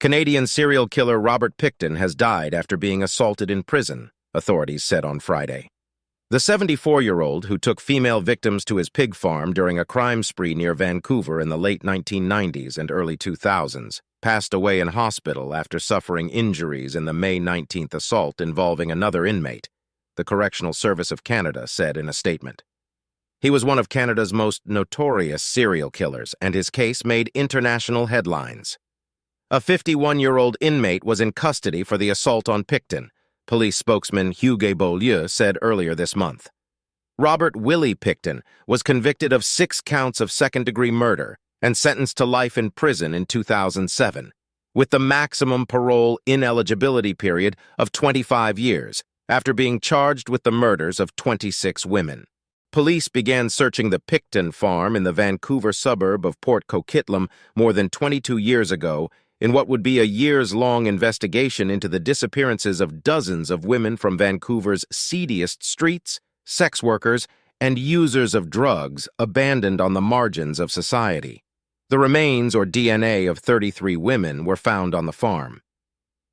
Canadian serial killer Robert Pickton has died after being assaulted in prison, authorities said on Friday. The 74-year-old, who took female victims to his pig farm during a crime spree near Vancouver in the late 1990s and early 2000s, passed away in hospital after suffering injuries in the May 19th assault involving another inmate, the Correctional Service of Canada said in a statement. He was one of Canada's most notorious serial killers, and his case made international headlines. A 51-year-old inmate was in custody for the assault on Pickton, police spokesman Hugues Beaulieu said earlier this month. Robert Willie Pickton was convicted of 6 counts of second-degree murder and sentenced to life in prison in 2007, with the maximum parole ineligibility period of 25 years after being charged with the murders of 26 women. Police began searching the Pickton farm in the Vancouver suburb of Port Coquitlam more than 22 years ago in what would be a years-long investigation into the disappearances of dozens of women from Vancouver's seediest streets, sex workers, and users of drugs abandoned on the margins of society. The remains or DNA of 33 women were found on the farm.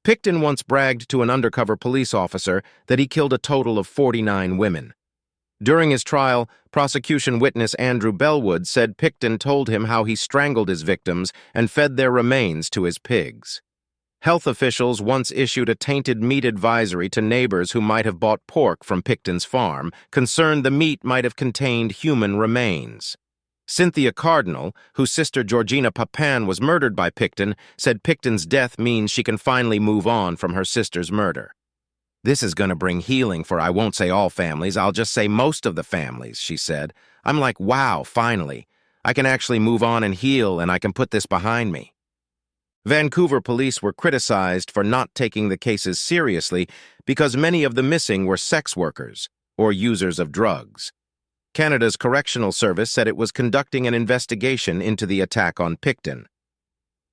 Pickton once bragged to an undercover police officer that he killed a total of 49 women. During his trial, prosecution witness Andrew Bellwood said Pickton told him how he strangled his victims and fed their remains to his pigs. Health officials once issued a tainted meat advisory to neighbors who might have bought pork from Pickton's farm, concerned the meat might have contained human remains. Cynthia Cardinal, whose sister Georgina Papin was murdered by Pickton, said Pickton's death means she can finally move on from her sister's murder. "This is going to bring healing for I won't say all families, I'll just say most of the families," she said. "I'm like, wow, finally. I can actually move on and heal, and I can put this behind me." Vancouver police were criticized for not taking the cases seriously because many of the missing were sex workers or users of drugs. Canada's Correctional Service said it was conducting an investigation into the attack on Pickton.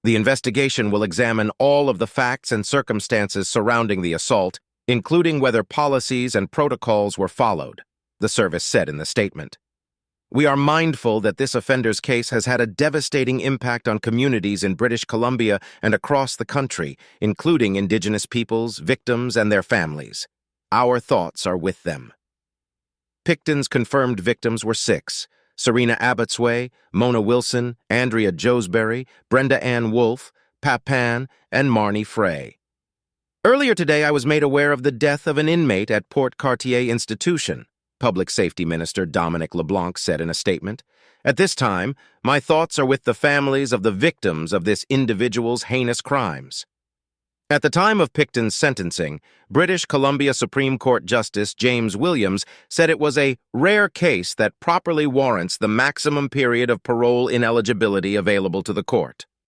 The investigation will examine all of the facts and circumstances surrounding the assault, including whether policies and protocols were followed, the service said in the statement. "We are mindful that this offender's case has had a devastating impact on communities in British Columbia and across the country, including Indigenous peoples, victims, and their families. Our thoughts are with them." Pickton's confirmed victims were 6: Serena Abbotsway, Mona Wilson, Andrea Josbury, Brenda Ann Wolfe, Papin, and Marnie Frey. "Earlier today, I was made aware of the death of an inmate at Port Cartier Institution," Public Safety Minister Dominic LeBlanc said in a statement. "At this time, my thoughts are with the families of the victims of this individual's heinous crimes." At the time of Pickton's sentencing, British Columbia Supreme Court Justice James Williams said it was a rare case that properly warrants the maximum period of parole ineligibility available to the court.